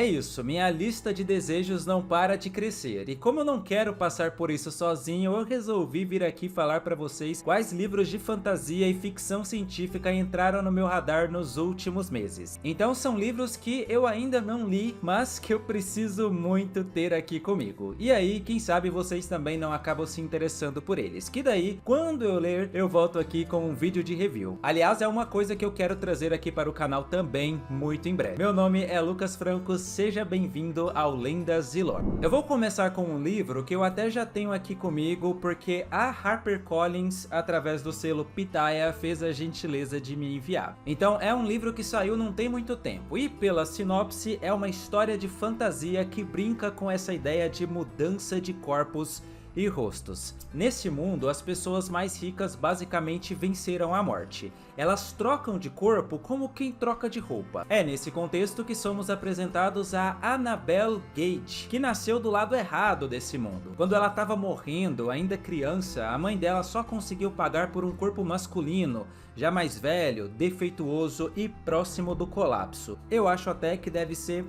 isso, minha lista de desejos não para de crescer, e como eu não quero passar por isso sozinho, eu resolvi vir aqui falar pra vocês quais livros de fantasia e ficção científica entraram no meu radar nos últimos meses. Então são livros que eu ainda não li, mas que eu preciso muito ter aqui comigo. E aí, quem sabe vocês também não acabam se interessando por eles, que daí, quando eu ler, eu volto aqui com um vídeo de review. Aliás, é uma coisa que eu quero trazer aqui para o canal também, muito em breve. Meu nome é Lucas Franco, seja bem-vindo ao Lendas e Lore. Eu vou começar com um livro que eu até já tenho aqui comigo, porque a HarperCollins, através do selo Pitaya, fez a gentileza de me enviar. Então é um livro que saiu não tem muito tempo, e pela sinopse é uma história de fantasia que brinca com essa ideia de mudança de corpos e rostos. Nesse mundo, as pessoas mais ricas basicamente venceram a morte. Elas trocam de corpo como quem troca de roupa. É nesse contexto que somos apresentados a Annabelle Gage, que nasceu do lado errado desse mundo. Quando ela estava morrendo, ainda criança, a mãe dela só conseguiu pagar por um corpo masculino, já mais velho, defeituoso e próximo do colapso. Eu acho até que deve ser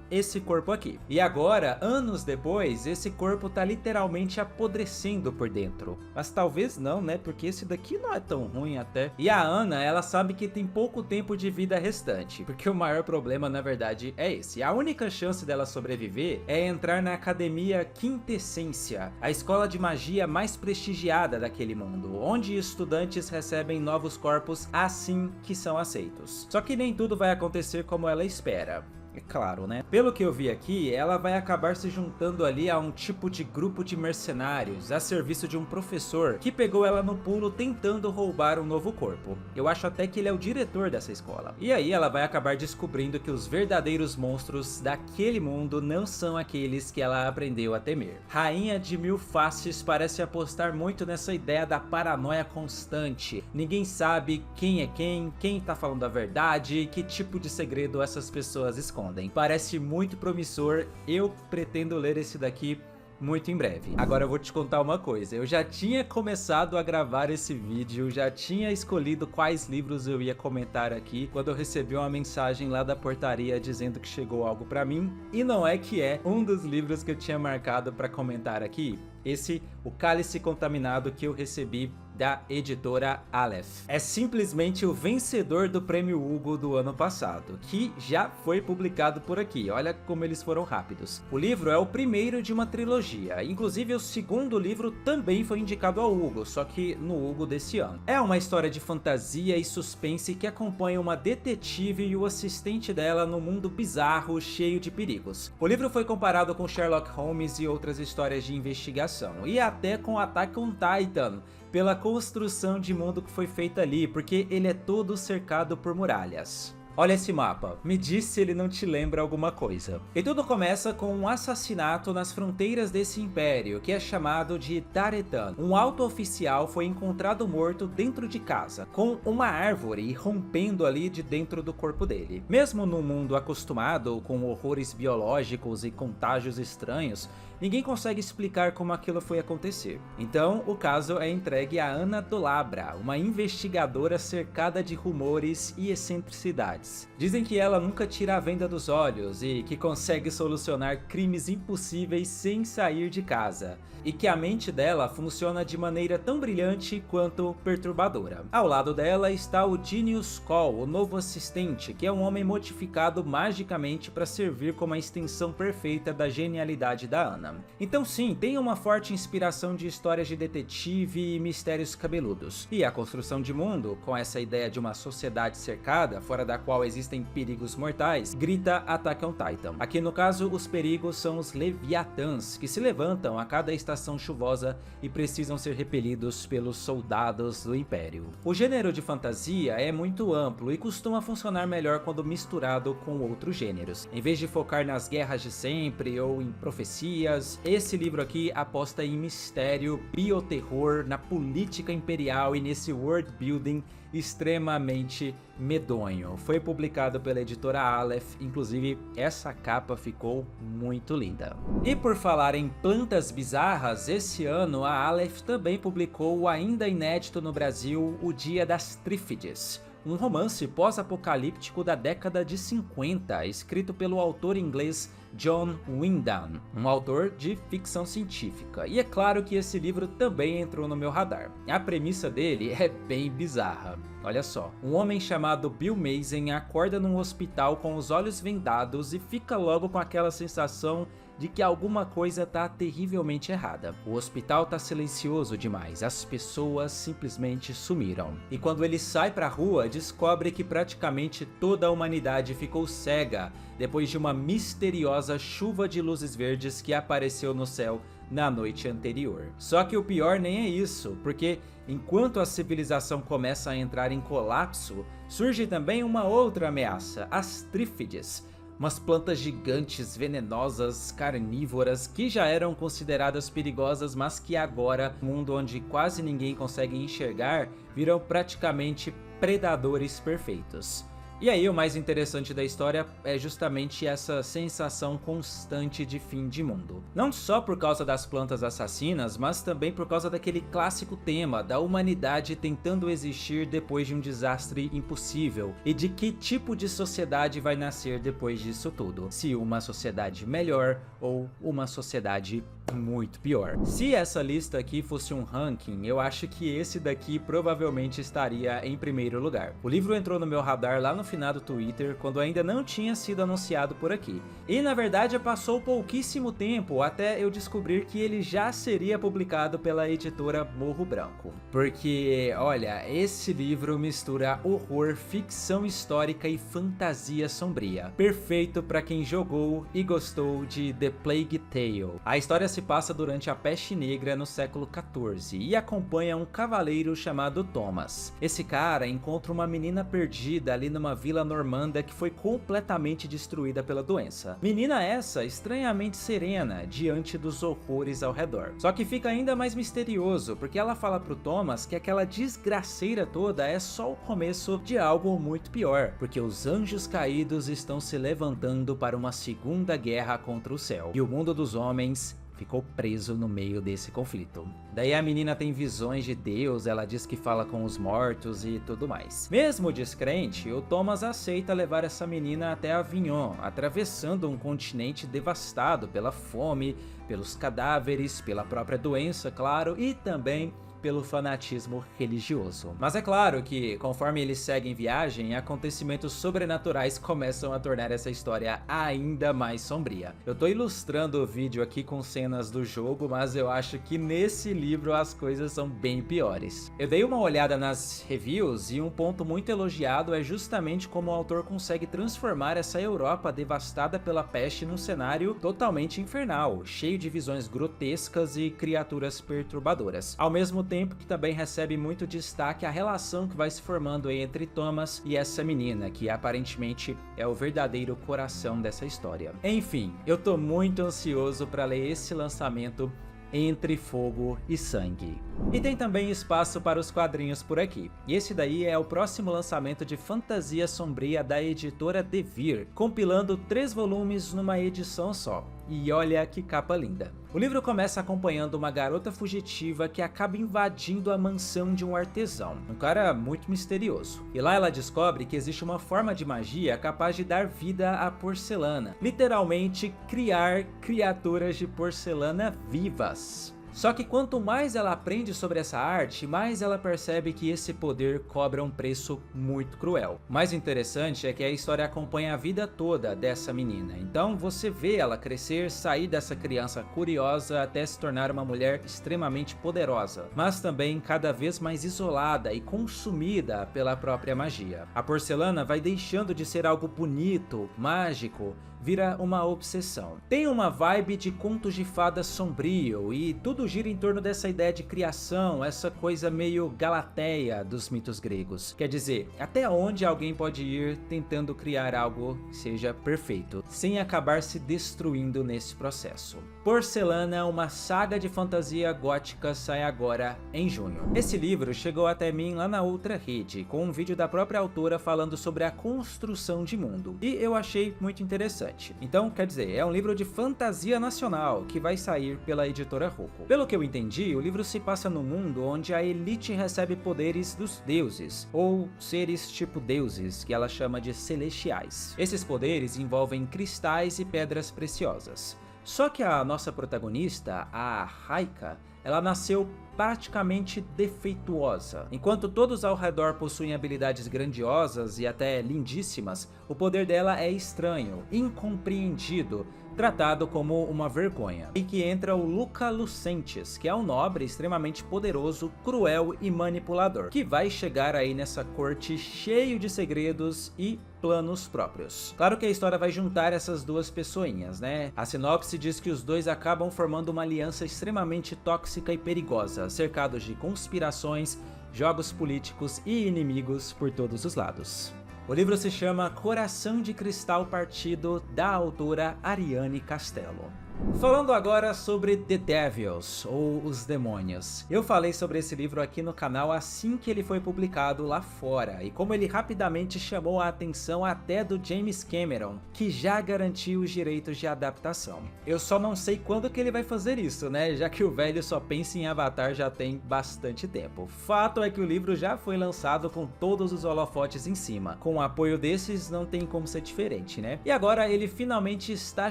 esse corpo aqui. E agora, anos depois, esse corpo tá literalmente apodrecendo por dentro. Mas talvez não, né? Porque esse daqui não é tão ruim até. E a Anna, ela sabe que tem pouco tempo de vida restante, porque o maior problema, na verdade, é esse. A única chance dela sobreviver é entrar na Academia Quintessência, a escola de magia mais prestigiada daquele mundo, onde estudantes recebem novos corpos assim que são aceitos. Só que nem tudo vai acontecer como ela espera. É claro, né? Pelo que eu vi aqui, ela vai acabar se juntando ali a um tipo de grupo de mercenários a serviço de um professor que pegou ela no pulo tentando roubar um novo corpo. Eu acho até que ele é o diretor dessa escola. E aí ela vai acabar descobrindo que os verdadeiros monstros daquele mundo não são aqueles que ela aprendeu a temer. Rainha de Mil Faces parece apostar muito nessa ideia da paranoia constante. Ninguém sabe quem é quem tá falando a verdade, que tipo de segredo essas pessoas escondem. Parece muito promissor, eu pretendo ler esse daqui muito em breve. Agora eu vou te contar uma coisa, eu já tinha começado a gravar esse vídeo, já tinha escolhido quais livros eu ia comentar aqui, quando eu recebi uma mensagem lá da portaria dizendo que chegou algo pra mim, e não é que é um dos livros que eu tinha marcado pra comentar aqui. Esse, O Cálice Contaminado, que eu recebi da editora Aleph. É simplesmente o vencedor do Prêmio Hugo do ano passado, que já foi publicado por aqui. Olha como eles foram rápidos. O livro é o primeiro de uma trilogia, inclusive o segundo livro também foi indicado ao Hugo, só que no Hugo desse ano. É uma história de fantasia e suspense que acompanha uma detetive e o assistente dela num mundo bizarro, cheio de perigos. O livro foi comparado com Sherlock Holmes e outras histórias de investigação, e até com Attack on Titan, pela construção de mundo que foi feita ali, porque ele é todo cercado por muralhas. Olha esse mapa, me diz se ele não te lembra alguma coisa. E tudo começa com um assassinato nas fronteiras desse império, que é chamado de Daretan. Um alto oficial foi encontrado morto dentro de casa, com uma árvore rompendo ali de dentro do corpo dele. Mesmo num mundo acostumado com horrores biológicos e contágios estranhos, ninguém consegue explicar como aquilo foi acontecer. Então, o caso é entregue a Anna Dolabra, uma investigadora cercada de rumores e excentricidades. Dizem que ela nunca tira a venda dos olhos e que consegue solucionar crimes impossíveis sem sair de casa, e que a mente dela funciona de maneira tão brilhante quanto perturbadora. Ao lado dela está o Genius Call, o novo assistente, que é um homem modificado magicamente para servir como a extensão perfeita da genialidade da Anna. Então sim, tem uma forte inspiração de histórias de detetive e mistérios cabeludos. E a construção de mundo, com essa ideia de uma sociedade cercada, fora da qual existem perigos mortais, grita Attack on Titan. Aqui no caso, os perigos são os Leviatãs, que se levantam a cada estação chuvosa e precisam ser repelidos pelos soldados do Império. O gênero de fantasia é muito amplo e costuma funcionar melhor quando misturado com outros gêneros. Em vez de focar nas guerras de sempre ou em profecias, esse livro aqui aposta em mistério, bioterror, na política imperial e nesse world building extremamente medonho. Foi publicado pela editora Aleph, inclusive essa capa ficou muito linda. E por falar em plantas bizarras, esse ano a Aleph também publicou o ainda inédito no Brasil O Dia das Trífides, um romance pós-apocalíptico da década de 50, escrito pelo autor inglês John Wyndham, um autor de ficção científica. E é claro que esse livro também entrou no meu radar. A premissa dele é bem bizarra. Olha só, um homem chamado Bill Mason acorda num hospital com os olhos vendados e fica logo com aquela sensação de que alguma coisa tá terrivelmente errada. O hospital tá silencioso demais, as pessoas simplesmente sumiram. E quando ele sai pra rua, descobre que praticamente toda a humanidade ficou cega depois de uma misteriosa chuva de luzes verdes que apareceu no céu na noite anterior. Só que o pior nem é isso, porque enquanto a civilização começa a entrar em colapso, surge também uma outra ameaça, as trífides, umas plantas gigantes, venenosas, carnívoras, que já eram consideradas perigosas, mas que agora, no mundo onde quase ninguém consegue enxergar, viram praticamente predadores perfeitos. E aí o mais interessante da história é justamente essa sensação constante de fim de mundo. Não só por causa das plantas assassinas, mas também por causa daquele clássico tema da humanidade tentando existir depois de um desastre impossível. E de que tipo de sociedade vai nascer depois disso tudo. Se uma sociedade melhor ou uma sociedade muito pior. Se essa lista aqui fosse um ranking, eu acho que esse daqui provavelmente estaria em primeiro lugar. O livro entrou no meu radar lá no finado Twitter, quando ainda não tinha sido anunciado por aqui. E na verdade passou pouquíssimo tempo até eu descobrir que ele já seria publicado pela editora Morro Branco. Porque, olha, esse livro mistura horror, ficção histórica e fantasia sombria. Perfeito para quem jogou e gostou de The Plague Tale. A história se passa durante a Peste Negra no século XIV e acompanha um cavaleiro chamado Thomas. Esse cara encontra uma menina perdida ali numa vila normanda que foi completamente destruída pela doença. Menina essa estranhamente serena diante dos horrores ao redor. Só que fica ainda mais misterioso, porque ela fala pro Thomas que aquela desgraceira toda é só o começo de algo muito pior, porque os anjos caídos estão se levantando para uma segunda guerra contra o céu, e o mundo dos homens ficou preso no meio desse conflito. Daí a menina tem visões de Deus, ela diz que fala com os mortos e tudo mais. Mesmo descrente, o Thomas aceita levar essa menina até Avignon, atravessando um continente devastado pela fome, pelos cadáveres, pela própria doença, claro, e também pelo fanatismo religioso. Mas é claro que, conforme eles seguem viagem, acontecimentos sobrenaturais começam a tornar essa história ainda mais sombria. Eu tô ilustrando o vídeo aqui com cenas do jogo, mas eu acho que nesse livro as coisas são bem piores. Eu dei uma olhada nas reviews e um ponto muito elogiado é justamente como o autor consegue transformar essa Europa devastada pela peste num cenário totalmente infernal, cheio de visões grotescas e criaturas perturbadoras. Ao mesmo tempo que também recebe muito destaque a relação que vai se formando entre Thomas e essa menina, que aparentemente é o verdadeiro coração dessa história. Enfim, eu tô muito ansioso para ler esse lançamento Entre Fogo e Sangue. E tem também espaço para os quadrinhos por aqui. E esse daí é o próximo lançamento de fantasia sombria da editora Devir, compilando 3 volumes numa edição só. E olha que capa linda. O livro começa acompanhando uma garota fugitiva que acaba invadindo a mansão de um artesão, um cara muito misterioso. E lá ela descobre que existe uma forma de magia capaz de dar vida à porcelana, literalmente criar criaturas de porcelana vivas. Só que quanto mais ela aprende sobre essa arte, mais ela percebe que esse poder cobra um preço muito cruel. O mais interessante é que a história acompanha a vida toda dessa menina. Então você vê ela crescer, sair dessa criança curiosa até se tornar uma mulher extremamente poderosa, mas também cada vez mais isolada e consumida pela própria magia. A porcelana vai deixando de ser algo bonito, mágico, vira uma obsessão. Tem uma vibe de contos de fadas sombrio e tudo gira em torno dessa ideia de criação, essa coisa meio Galateia dos mitos gregos. Quer dizer, até onde alguém pode ir tentando criar algo que seja perfeito, sem acabar se destruindo nesse processo. Porcelana, uma saga de fantasia gótica, sai agora em junho. Esse livro chegou até mim lá na outra rede, com um vídeo da própria autora falando sobre a construção de mundo, e eu achei muito interessante. 2017. Então, quer dizer, é um livro de fantasia nacional que vai sair pela editora Rocco. Pelo que eu entendi, o livro se passa num mundo onde a elite recebe poderes dos deuses, ou seres tipo deuses, que ela chama de celestiais. Esses poderes envolvem cristais e pedras preciosas. Só que a nossa protagonista, a Raika, ela nasceu praticamente defeituosa. Enquanto todos ao redor possuem habilidades grandiosas e até lindíssimas, o poder dela é estranho, incompreendido, tratado como uma vergonha. E que entra o Luca Lucentes, que é um nobre extremamente poderoso, cruel e manipulador, que vai chegar aí nessa corte cheio de segredos e planos próprios. Claro que a história vai juntar essas duas pessoinhas, né? A sinopse diz que os dois acabam formando uma aliança extremamente tóxica e perigosa, cercados de conspirações, jogos políticos e inimigos por todos os lados. O livro se chama Coração de Cristal Partido, da autora Ariane Castelo. Falando agora sobre The Devils, ou Os Demônios. Eu falei sobre esse livro aqui no canal assim que ele foi publicado lá fora, e como ele rapidamente chamou a atenção até do James Cameron, que já garantiu os direitos de adaptação. Eu só não sei quando que ele vai fazer isso, né, já que o velho só pensa em Avatar já tem bastante tempo. Fato é que o livro já foi lançado com todos os holofotes em cima. Com o apoio desses não tem como ser diferente, né? E agora ele finalmente está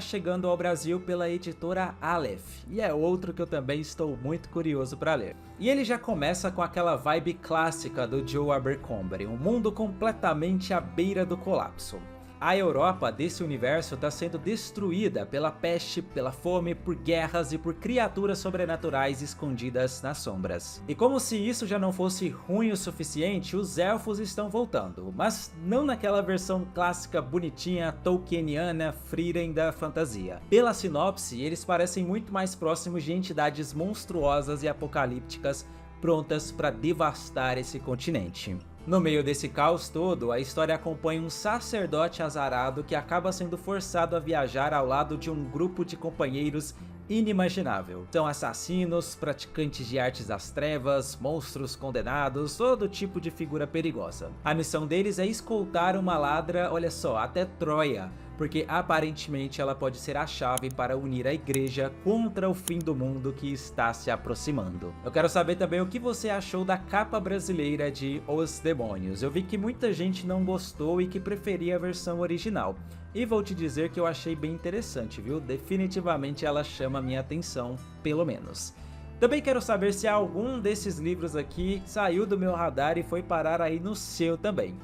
chegando ao Brasil pela editora Aleph, e é outro que eu também estou muito curioso para ler. E ele já começa com aquela vibe clássica do Joe Abercrombie, um mundo completamente à beira do colapso. A Europa desse universo está sendo destruída pela peste, pela fome, por guerras e por criaturas sobrenaturais escondidas nas sombras. E como se isso já não fosse ruim o suficiente, os elfos estão voltando, mas não naquela versão clássica bonitinha tolkieniana Frieren da fantasia. Pela sinopse, eles parecem muito mais próximos de entidades monstruosas e apocalípticas prontas para devastar esse continente. No meio desse caos todo, a história acompanha um sacerdote azarado que acaba sendo forçado a viajar ao lado de um grupo de companheiros inimaginável. São assassinos, praticantes de artes das trevas, monstros condenados, todo tipo de figura perigosa. A missão deles é escoltar uma ladra, olha só, até Troia, porque aparentemente ela pode ser a chave para unir a igreja contra o fim do mundo que está se aproximando. Eu quero saber também o que você achou da capa brasileira de Os Demônios. Eu vi que muita gente não gostou e que preferia a versão original. E vou te dizer que eu achei bem interessante, viu? Definitivamente ela chama minha atenção, pelo menos. Também quero saber se algum desses livros aqui saiu do meu radar e foi parar aí no seu também.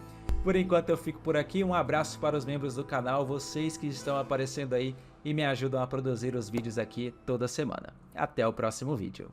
Por enquanto eu fico por aqui, um abraço para os membros do canal, vocês que estão aparecendo aí e me ajudam a produzir os vídeos aqui toda semana. Até o próximo vídeo.